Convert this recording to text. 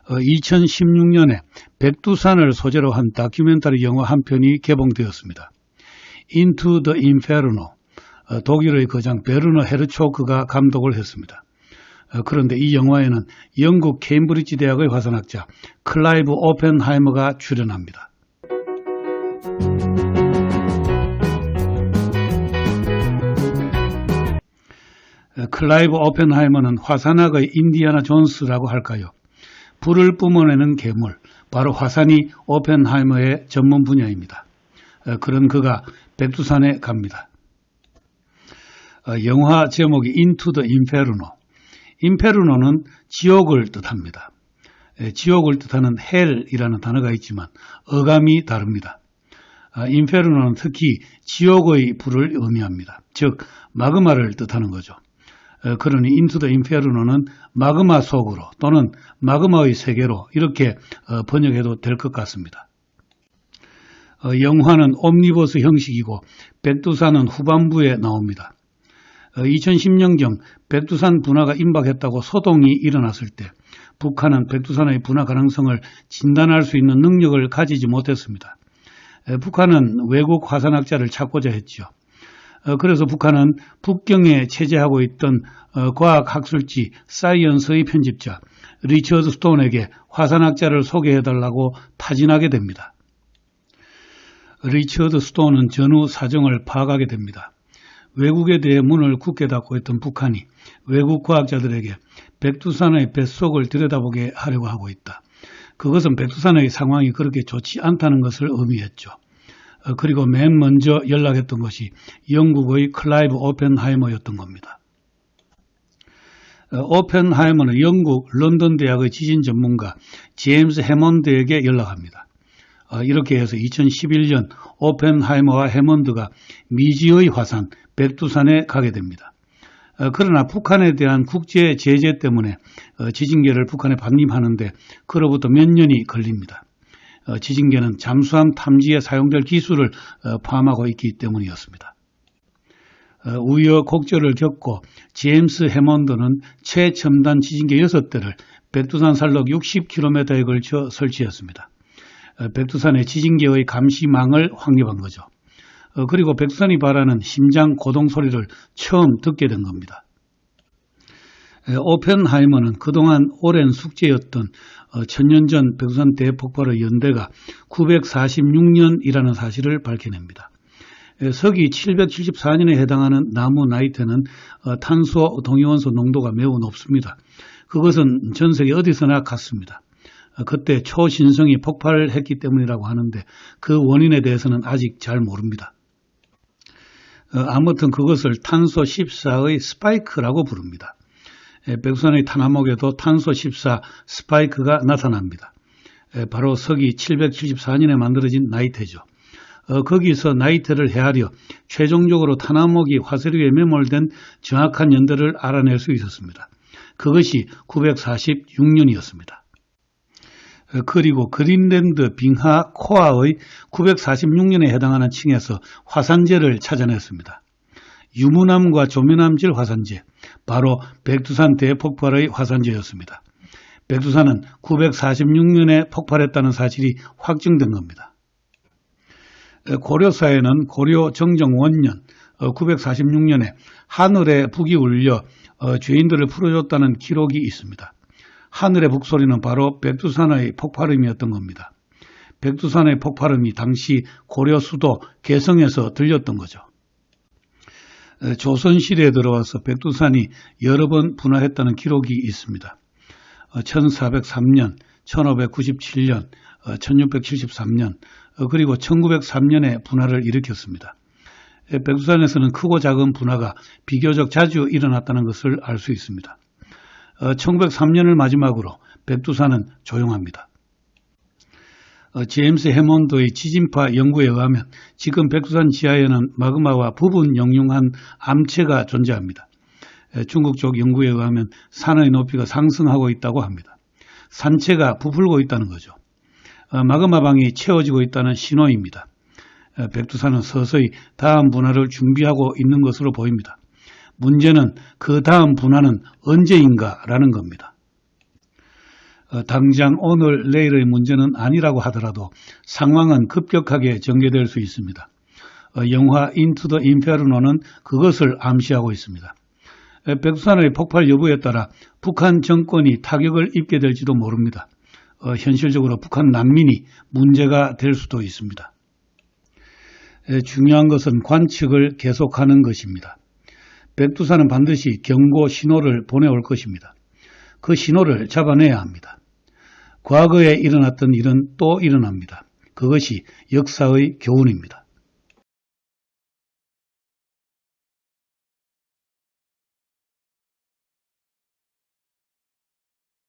2016년에 백두산을 소재로 한 다큐멘터리 영화 한 편이 개봉되었습니다. Into the Inferno, 독일의 거장 베르너 헤르초크가 감독을 했습니다. 그런데 이 영화에는 영국 케임브리지 대학의 화산학자 클라이브 오펜하이머가 출연합니다. 클라이브 오펜하이머는 화산학의 인디아나 존스라고 할까요? 불을 뿜어내는 괴물, 바로 화산이 오펜하이머의 전문 분야입니다. 그런 그가 백두산에 갑니다. 영화 제목이 Into the Inferno. 인페르노는 지옥을 뜻합니다. 지옥을 뜻하는 헬이라는 단어가 있지만 어감이 다릅니다. 인페르노는 특히 지옥의 불을 의미합니다. 즉 마그마를 뜻하는 거죠. 그러니 인투 더 인페르노는 마그마 속으로 또는 마그마의 세계로 이렇게 번역해도 될 것 같습니다. 영화는 옴니버스 형식이고 백두산은 후반부에 나옵니다. 2010년경 백두산 분화가 임박했다고 소동이 일어났을 때 북한은 백두산의 분화 가능성을 진단할 수 있는 능력을 가지지 못했습니다. 북한은 외국 화산학자를 찾고자 했죠. 그래서 북한은 북경에 체제하고 있던 과학학술지 사이언스의 편집자 리처드 스톤에게 화산학자를 소개해달라고 타진하게 됩니다. 리처드 스톤은 전후 사정을 파악하게 됩니다. 외국에 대해 문을 굳게 닫고 있던 북한이 외국 과학자들에게 백두산의 뱃속을 들여다보게 하려고 하고 있다. 그것은 백두산의 상황이 그렇게 좋지 않다는 것을 의미했죠. 그리고 맨 먼저 연락했던 것이 영국의 클라이브 오펜하이머였던 겁니다. 오펜하이머는 영국 런던 대학의 지진 전문가 제임스 해먼드에게 연락합니다. 이렇게 해서 2011년 오펜하이머와 해먼드가 미지의 화산 백두산에 가게 됩니다. 그러나 북한에 대한 국제 제재 때문에 지진계를 북한에 반입하는데 그로부터 몇 년이 걸립니다. 지진계는 잠수함 탐지에 사용될 기술을 포함하고 있기 때문이었습니다. 우여곡절을 겪고 제임스 해먼드는 최첨단 지진계 6대를 백두산 산록 60km에 걸쳐 설치했습니다. 백두산의 지진계의 감시망을 확립한 거죠. 그리고 백두산이 발하는 심장 고동 소리를 처음 듣게 된 겁니다. 오펜하이머는 그동안 오랜 숙제였던 천년 전 백두산 대폭발의 연대가 946년이라는 사실을 밝혀냅니다. 서기 774년에 해당하는 나무 나이테는 탄소 동위원소 농도가 매우 높습니다. 그것은 전 세계 어디서나 같습니다. 그때 초신성이 폭발했기 때문이라고 하는데 그 원인에 대해서는 아직 잘 모릅니다. 아무튼 그것을 탄소 14의 스파이크라고 부릅니다. 백두산의 탄화목에도 탄소 14 스파이크가 나타납니다. 바로 서기 774년에 만들어진 나이테죠. 거기서 나이테를 헤아려 최종적으로 탄화목이 화쇄류에 매몰된 정확한 연대를 알아낼 수 있었습니다. 그것이 946년이었습니다. 그리고 그린랜드 빙하 코아의 946년에 해당하는 층에서 화산재를 찾아냈습니다. 유무남과 조미남질 화산재, 바로 백두산 대폭발의 화산재였습니다. 백두산은 946년에 폭발했다는 사실이 확정된 겁니다. 고려사에는 고려 정정 원년 946년에 하늘에 북이 울려 죄인들을 풀어줬다는 기록이 있습니다. 하늘의 북소리는 바로 백두산의 폭발음이었던 겁니다. 백두산의 폭발음이 당시 고려 수도 개성에서 들렸던 거죠. 조선시대에 들어와서 백두산이 여러 번 분화했다는 기록이 있습니다. 1403년, 1597년, 1673년, 그리고 1903년에 분화를 일으켰습니다. 백두산에서는 크고 작은 분화가 비교적 자주 일어났다는 것을 알 수 있습니다. 1903년을 마지막으로 백두산은 조용합니다. 제임스 해먼드의 지진파 연구에 의하면 지금 백두산 지하에는 마그마와 부분 영융한 암체가 존재합니다. 중국 쪽 연구에 의하면 산의 높이가 상승하고 있다고 합니다. 산체가 부풀고 있다는 거죠. 마그마방이 채워지고 있다는 신호입니다. 백두산은 서서히 다음 분화를 준비하고 있는 것으로 보입니다. 문제는 그 다음 분화는 언제인가라는 겁니다. 당장 오늘 내일의 문제는 아니라고 하더라도 상황은 급격하게 전개될 수 있습니다. 영화 인투 더 인페르노는 그것을 암시하고 있습니다. 백두산의 폭발 여부에 따라 북한 정권이 타격을 입게 될지도 모릅니다. 현실적으로 북한 난민이 문제가 될 수도 있습니다. 중요한 것은 관측을 계속하는 것입니다. 백두산은 반드시 경고 신호를 보내올 것입니다. 그 신호를 잡아내야 합니다. 과거에 일어났던 일은 또 일어납니다. 그것이 역사의 교훈입니다.